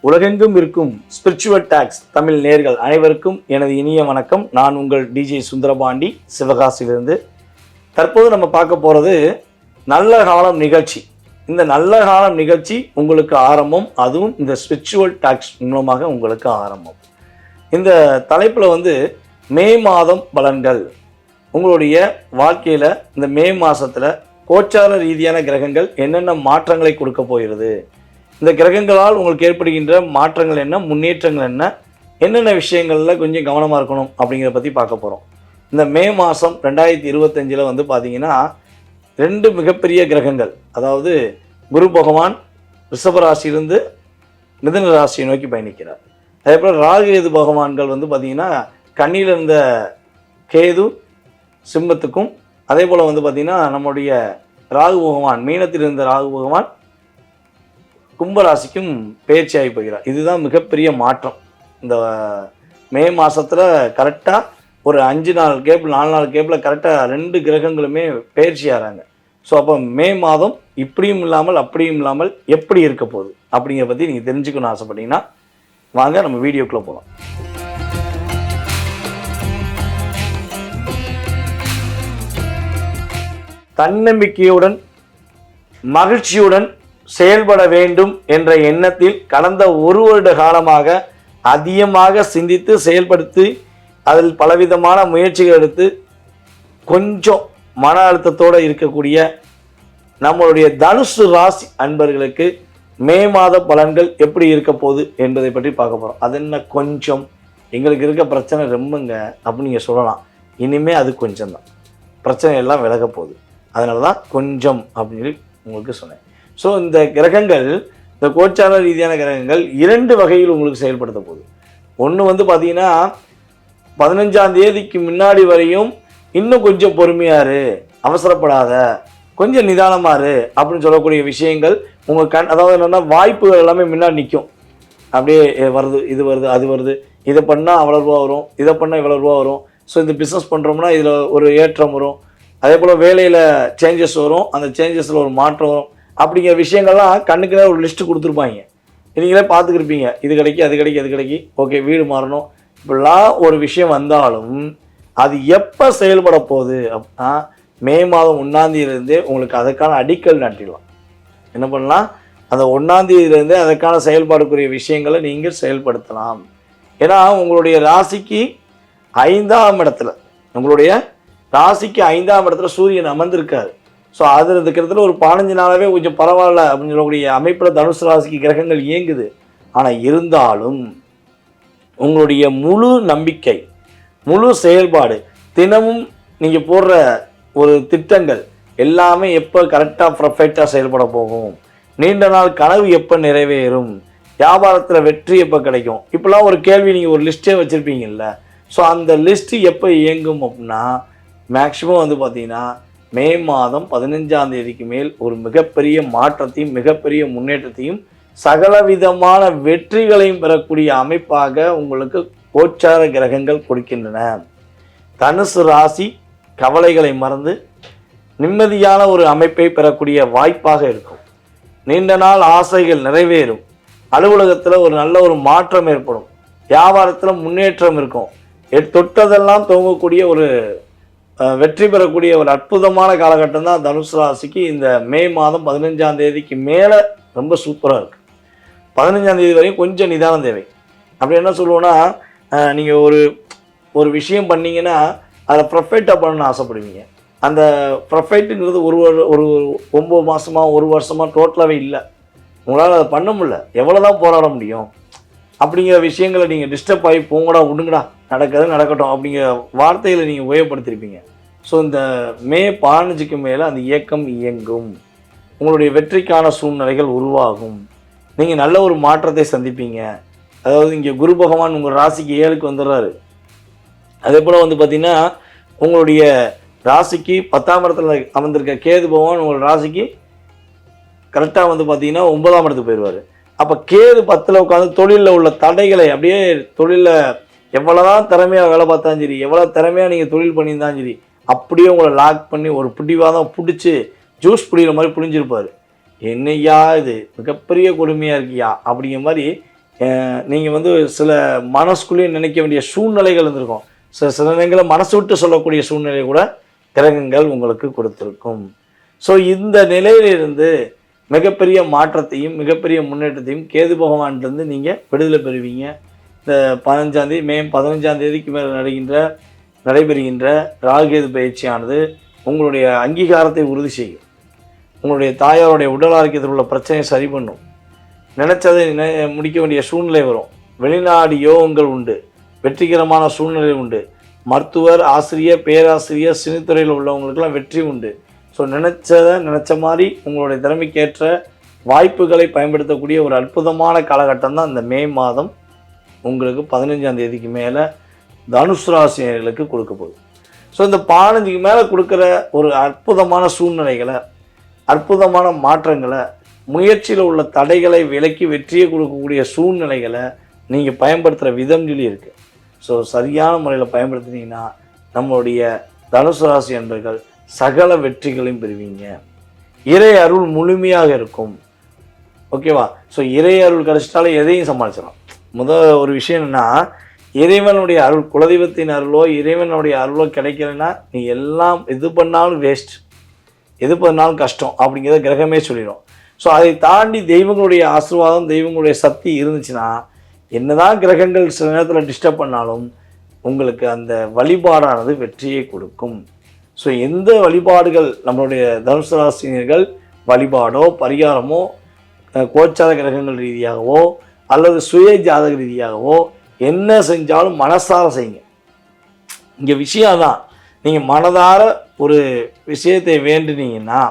உலகெங்கும் இருக்கும் spiritual tax Tamil நேர்கள் அனைவருக்கும் எனது இனிய வணக்கம். நான் உங்கள் டிஜே சுந்தரபாண்டி, சிவகாசியிலிருந்து. தற்போது நம்ம பார்க்க போகிறது நல்ல காலம் நிகழ்ச்சி. இந்த நல்ல காலம் நிகழ்ச்சி உங்களுக்கு ஆரம்பம், அதுவும் இந்த ஸ்பிரிச்சுவல் டாக்ஸ் மூலமாக உங்களுக்கு ஆரம்பம். இந்த தலைப்பில் மே மாதம் பலன்கள். உங்களுடைய வாழ்க்கையில் இந்த மே மாதத்தில் கோச்சார ரீதியான கிரகங்கள் என்னென்ன மாற்றங்களை கொடுக்க போகிறது, இந்த கிரகங்களால் உங்களுக்கு ஏற்படுகின்ற மாற்றங்கள் என்ன, முன்னேற்றங்கள் என்ன, என்னென்ன விஷயங்களில் கொஞ்சம் கவனமாக இருக்கணும் அப்படிங்கிறத பற்றி பார்க்க போகிறோம். இந்த மே மாதம் 2025 பார்த்தீங்கன்னா 2 மிகப்பெரிய கிரகங்கள், அதாவது குரு பகவான் ரிஷபராசியிலிருந்து மிதுன ராசியை நோக்கி பயணிக்கிறார். அதே போல் ராகு கேது பகவான்கள் பார்த்தீங்கன்னா கன்னியில் இருந்த கேது சிம்மத்துக்கும், அதே போல் பார்த்திங்கன்னா நம்முடைய ராகு பகவான் மீனத்தில் இருந்த ராகு பகவான் கும்பராசிக்கும் பயிற்சியாகி போகிறார். இதுதான் மிகப்பெரிய மாற்றம். இந்த மே மாதத்தில் கரெக்டாக ஒரு 5 நாள் கேப் 4 நாள் கேப்பில் கரெக்டாக 2 கிரகங்களுமே பயிற்சி ஆகிறாங்க. ஸோ அப்போ மே மாதம் இப்படியும் இல்லாமல் அப்படியும் இல்லாமல் எப்படி இருக்க போகுது அப்படிங்கிற பற்றி நீங்கள் தெரிஞ்சுக்கணும்னு ஆசைப்பட்டீங்கன்னா வாங்க நம்ம வீடியோக்குள்ளே போகலாம். தன்னம்பிக்கையுடன் மகிழ்ச்சியுடன் செயல்பட வேண்டும் என்ற எண்ணத்தில் கடந்த 1 வருட காலமாக அதிகமாக சிந்தித்து செயல்படுத்தி அதில் பலவிதமான முயற்சிகள் எடுத்து கொஞ்சம் மன அழுத்தத்தோடு இருக்கக்கூடிய நம்மளுடைய தனுசு ராசி அன்பர்களுக்கு மே மாத பலன்கள் எப்படி இருக்க போகுது என்பதை பற்றி பார்க்க போகிறோம். அது என்ன கொஞ்சம், எங்களுக்கு இருக்க பிரச்சனை ரொம்பங்க அப்படின்னு நீங்கள் சொல்லலாம். இனிமேல் அது கொஞ்சம் தான், பிரச்சனை எல்லாம் விலக போகுது. அதனால தான் கொஞ்சம் அப்படின்னு உங்களுக்கு சொன்னேன். ஸோ இந்த கிரகங்கள், இந்த கோச்சார ரீதியான கிரகங்கள் 2 வகையில் உங்களுக்கு செயல்படுத்த போகுது. ஒன்று பார்த்தீங்கன்னா 15ஆம் தேதிக்கு முன்னாடி வரையும் இன்னும் கொஞ்சம் பொறுமையாரு, அவசரப்படாத, கொஞ்சம் நிதானமாரு அப்படின்னு சொல்லக்கூடிய விஷயங்கள் உங்கள் அதாவது என்னென்னா வாய்ப்புகள் எல்லாமே முன்னாடி நிற்கும். அப்படியே வருது, இது வருது, அது வருது, இதை பண்ணால் அவ்வளோ ரூபா வரும், இதை பண்ணால் இவ்வளோ ரூபா வரும். ஸோ இந்த பிஸ்னஸ் பண்ணுறோம்னா இதில் ஒரு ஏற்றம் வரும், அதே போல் வேலையில் சேஞ்சஸ் வரும், அந்த சேஞ்சஸில் ஒரு மாற்றம் வரும். அப்படிங்கிற விஷயங்கள்லாம் கண்ணுக்குனே ஒரு லிஸ்ட்டு கொடுத்துருப்பாங்க. நீங்களே பார்த்துக்கிருப்பீங்க, இது கிடைக்கி அது கிடைக்கி அது கிடைக்கி, ஓகே வீடு மாறணும், இப்படிலாம் ஒரு விஷயம் வந்தாலும் அது எப்போ செயல்பட போகுது அப்படின்னா மே மாதம் 1ஆம் தேதியிலேருந்தே உங்களுக்கு அதுக்கான அடிக்கல் நாட்டிடலாம். என்ன பண்ணலாம், அந்த 1ஆம் தேதியிலேருந்தே அதுக்கான செயல்பாடுக்குரிய விஷயங்களை நீங்கள் செயல்படுத்தலாம். ஏன்னா உங்களுடைய ராசிக்கு 5ஆம் இடத்துல, உங்களுடைய ராசிக்கு 5ஆம் இடத்துல சூரியன் அமர்ந்திருக்காரு. ஸோ அது இருக்கிறதுல ஒரு 15 நாளாகவே கொஞ்சம் பரவாயில்ல அப்படின்னு சொல்லக்கூடிய அமைப்பில் தனுசு ராசிக்கு கிரகங்கள் இயங்குது. ஆனால் இருந்தாலும் உங்களுடைய முழு நம்பிக்கை, முழு செயல்பாடு, தினமும் நீங்கள் போடுற ஒரு திட்டங்கள் எல்லாமே எப்போ கரெக்டாக பர்ஃபெக்டாக செயல்பட போகும், நீண்ட நாள் கனவு எப்போ நிறைவேறும், வியாபாரத்தில் வெற்றி எப்போ கிடைக்கும், இப்போலாம் ஒரு கேள்வி நீங்கள் ஒரு லிஸ்ட்டே வச்சுருப்பீங்கல்ல. ஸோ அந்த லிஸ்ட்டு எப்போ இயங்கும் அப்படின்னா மேக்ஸிமம் பார்த்தீங்கன்னா மே மாதம் 15ஆம் தேதிக்கு மேல் ஒரு மிகப்பெரிய மாற்றத்தையும் மிகப்பெரிய முன்னேற்றத்தையும் சகலவிதமான வெற்றிகளையும் பெறக்கூடிய அமைப்பாக உங்களுக்கு கோச்சார கிரகங்கள் கொடுக்கின்றன. தனுசு ராசி கவலைகளை மறந்து நிம்மதியான ஒரு அமைப்பை பெறக்கூடிய வாய்ப்பாக இருக்கும். நீண்ட நாள் ஆசைகள் நிறைவேறும், அலுவலகத்தில் ஒரு நல்ல ஒரு மாற்றம் ஏற்படும், வியாபாரத்தில் முன்னேற்றம் இருக்கும், தொட்டதெல்லாம் துவங்கக்கூடிய ஒரு வெற்றி பெறக்கூடிய ஒரு அற்புதமான காலகட்டம் தான் தனுசு ராசிக்கு. இந்த மே மாதம் 15ஆம் தேதிக்கு மேலே ரொம்ப சூப்பராக இருக்குது. 15ஆம் தேதி வரையும் கொஞ்சம் நிதானம் தேவை. அப்படி என்ன சொல்லுவோன்னா, நீங்கள் ஒரு விஷயம் பண்ணிங்கன்னா அதை ப்ரொஃபைட்டாக பண்ணணும்னு ஆசைப்படுவீங்க. அந்த ப்ரொஃபைட்டுங்கிறது ஒரு 9 மாதமாக 1 வருஷமாக டோட்டலாகவே இல்லை. உங்களால் அதை பண்ண முடியல, எவ்வளோ தான் போராட முடியும் அப்படிங்கிற விஷயங்களை நீங்கள் டிஸ்டர்ப் ஆகி போங்கடா விடுங்கடா நடக்கிறது நடக்கட்டும் அப்படிங்கிற வார்த்தைகளை நீங்கள் உபயோகப்படுத்தியிருப்பீங்க. ஸோ இந்த மே 15க்கு மேலே அந்த இயக்கம் இயங்கும், உங்களுடைய வெற்றிக்கான சூழ்நிலைகள் உருவாகும், நீங்கள் நல்ல ஒரு மாற்றத்தை சந்திப்பீங்க. அதாவது இங்கே குரு பகவான் உங்கள் ராசிக்கு 7க்கு வந்துடுறாரு. அதே போல் பார்த்திங்கன்னா உங்களுடைய ராசிக்கு 10ஆம் இடத்துல அமர்ந்திருக்க கேது பகவான் உங்கள் ராசிக்கு கரெக்டாக பார்த்திங்கன்னா 9ஆம் இடத்துக்கு போயிடுவார். அப்போ கேது 10ல் உட்காந்து தொழிலில் உள்ள தடைகளை அப்படியே, தொழிலில் எவ்வளோதான் திறமையாக வேலை பார்த்தாலும் சரி, எவ்வளோ திறமையாக நீங்கள் தொழில் பண்ணியிருந்தாலும் சரி, அப்படியே உங்களை லாக் பண்ணி ஒரு பிடிவாதம் பிடிச்சி ஜூஸ் பிடிக்கிற மாதிரி புழிஞ்சிருப்பார். என்னையா இது மிகப்பெரிய கொடுமையாக இருக்கியா அப்படிங்கிற மாதிரி நீங்கள் வந்து சில மனசுக்குள்ளேயே நினைக்க வேண்டிய சூழ்நிலைகள் இருந்திருக்கும். சில நேரங்களில் மனசு விட்டு சொல்லக்கூடிய சூழ்நிலை கூட கிரகங்கள் உங்களுக்கு கொடுத்துருக்கும். ஸோ இந்த நிலையிலிருந்து மிகப்பெரிய மாற்றத்தையும் மிகப்பெரிய முன்னேற்றத்தையும் கேது பகவான்லேருந்து நீங்கள் விடுதலை பெறுவீங்க. இந்த 15 மே 15 மேல் நடைபெறுகின்ற ராகுகேது பயிற்சியானது உங்களுடைய அங்கீகாரத்தை உறுதி செய்யும். உங்களுடைய தாயாருடைய உடல் ஆரோக்கியத்தில் உள்ள பிரச்சனையை சரி பண்ணும். நினைச்சதை முடிக்க வேண்டிய சூழ்நிலை வரும். வெளிநாடு யோகங்கள் உண்டு, வெற்றிகரமான சூழ்நிலை உண்டு. மருத்துவர், ஆசிரியர், பேராசிரியர், சினித்துறையில் உள்ளவங்களுக்கெல்லாம் வெற்றி உண்டு. ஸோ நினச்ச மாதிரி உங்களுடைய திறமைக்கேற்ற வாய்ப்புகளை பயன்படுத்தக்கூடிய ஒரு அற்புதமான காலகட்டம் தான் இந்த மே மாதம் உங்களுக்கு 15 மேலே தனுசு ராசினர்களுக்கு கொடுக்க போகுது. ஸோ இந்த 15 மேலே கொடுக்குற ஒரு அற்புதமான சூழ்நிலைகளை, அற்புதமான மாற்றங்களை, முயற்சியில் உள்ள தடைகளை விலக்கி வெற்றியை கொடுக்கக்கூடிய சூழ்நிலைகளை நீங்கள் பயன்படுத்துகிற விதம் சொல்லி இருக்குது. ஸோ சரியான முறையில் பயன்படுத்தினீங்கன்னா நம்மளுடைய தனுசு ராசி என்பர்கள் சகல வெற்றிகளையும் பெறுவீங்க. இறை அருள் முழுமையாக இருக்கும். ஓகேவா? ஸோ இறை அருள் கிடைச்சிட்டாலே எதையும் சமாளிச்சிடலாம். முதல் ஒரு விஷயம் என்னென்னா, இறைவனுடைய அருள், குலதெய்வத்தின் அருளோ இறைவனுடைய அருளோ கிடைக்கலன்னா நீ எல்லாம் எது பண்ணாலும் வேஸ்ட், எது பண்ணாலும் கஷ்டம் அப்படிங்கிறத கிரகமே சொல்லிடும். ஸோ அதை தாண்டி தெய்வங்களுடைய ஆசீர்வாதம், தெய்வங்களுடைய சக்தி இருந்துச்சுன்னா என்னதான் கிரகங்கள் சில நேரத்தில் டிஸ்டர்ப் பண்ணாலும் உங்களுக்கு அந்த வழிபாடானது வெற்றியை கொடுக்கும். ஸோ எந்த வழிபாடுகள் நம்மளுடைய தனுசு ராசினியர்கள் வழிபாடோ பரிகாரமோ கோச்சார கிரகங்கள் ரீதியாகவோ அல்லது சுய ஜாதக ரீதியாகவோ என்ன செஞ்சாலும் மனசார செய்யுங்க. இங்கே விஷயம் தான், நீங்கள் மனதார ஒரு விஷயத்தை வேண்டினீங்கன்னா,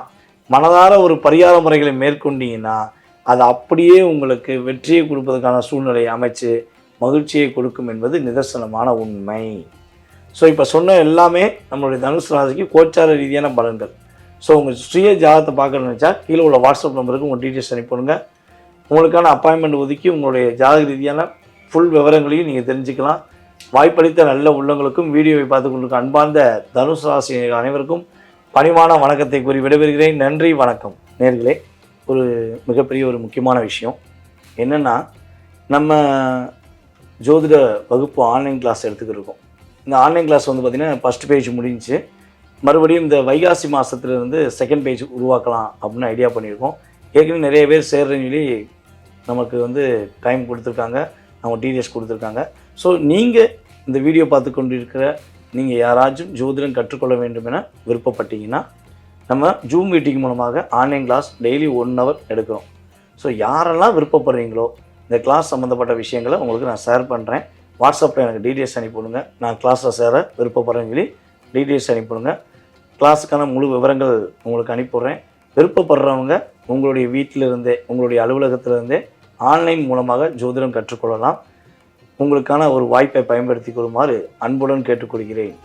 மனதார ஒரு பரிகார முறைகளை மேற்கொண்டீங்கன்னா அது அப்படியே உங்களுக்கு வெற்றியை கொடுப்பதற்கான சூழ்நிலையை அமைச்சு மகிழ்ச்சியை கொடுக்கும் என்பது நிதர்சனமான உண்மை. ஸோ இப்போ சொன்ன எல்லாமே நம்மளுடைய தனுசு ராசிக்கு கோச்சார ரீதியான பலன்கள். ஸோ உங்கள் சுய ஜாதகத்தை பார்க்கணும்னு நினச்சா கீழே உள்ள வாட்ஸ்அப் நம்பருக்கு உங்கள் டீட்டெயில்ஸ் அனுப்பிடுங்க. உங்களுக்கான அப்பாயின்மெண்ட் ஒதுக்கி உங்களுடைய ஜாதக ரீதியான ஃபுல் விவரங்களையும் நீங்கள் தெரிஞ்சுக்கலாம். வாய்ப்பளித்த நல்ல உள்ளங்களுக்கும் வீடியோவை பார்த்து கொண்டிருக்க அன்பார்ந்த தனுசு ராசி அனைவருக்கும் பணிவான வணக்கத்தை கூறி விடைபெறுகிறேன். நன்றி, வணக்கம். நேர்களே, ஒரு மிகப்பெரிய ஒரு முக்கியமான விஷயம் என்னென்னா, நம்ம ஜோதிட வகுப்பு ஆன்லைன் கிளாஸ் எடுத்துக்கிட்டு இருக்கோம். இந்த ஆன்லைன் கிளாஸ் வந்து பார்த்திங்கன்னா ஃபஸ்ட் பேஜ் முடிஞ்சு மறுபடியும் இந்த வைகாசி மாதத்துலேருந்து செகண்ட் பேஜ் உருவாக்கலாம் அப்படின்னு ஐடியா பண்ணியிருக்கோம். ஏற்கனவே நிறைய பேர் சேர்றேன்னு சொல்லி நமக்கு வந்து டைம் கொடுத்துருக்காங்க, அவங்க டீடைல்ஸ் கொடுத்துருக்காங்க. ஸோ நீங்கள் இந்த வீடியோ பார்த்து கொண்டு இருக்கிற நீங்கள் யாராச்சும் ஜோதிடம் கற்றுக்கொள்ள வேண்டும் என விருப்பப்பட்டீங்கன்னா நம்ம ஜூம் மீட்டிங் மூலமாக ஆன்லைன் கிளாஸ் டெய்லி 1 hour எடுக்கிறோம். ஸோ யாரெல்லாம் விருப்பப்படுறீங்களோ இந்த கிளாஸ் சம்மந்தப்பட்ட விஷயங்களை உங்களுக்கு நான் ஷேர் பண்ணுறேன். வாட்ஸ்அப்பில் எனக்கு டீட்டெயில்ஸ் அனுப்பிவிடுங்க. நான் கிளாஸில் சேர விருப்பப்படுறேன்னு சொல்லி டீட்டெயில்ஸ் அனுப்பிவிடுங்க. கிளாஸுக்கான முழு விவரங்கள் உங்களுக்கு அனுப்பிவிட்றேன். விருப்பப்படுறவங்க உங்களுடைய வீட்டிலிருந்தே, உங்களுடைய அலுவலகத்திலிருந்தே ஆன்லைன் மூலமாக ஜோதிடம் கற்றுக்கொள்ளலாம். உங்களுக்கான ஒரு வாய்ப்பை பயன்படுத்தி கொள்ளுமாறு அன்புடன் கேட்டுக்கொள்கிறேன்.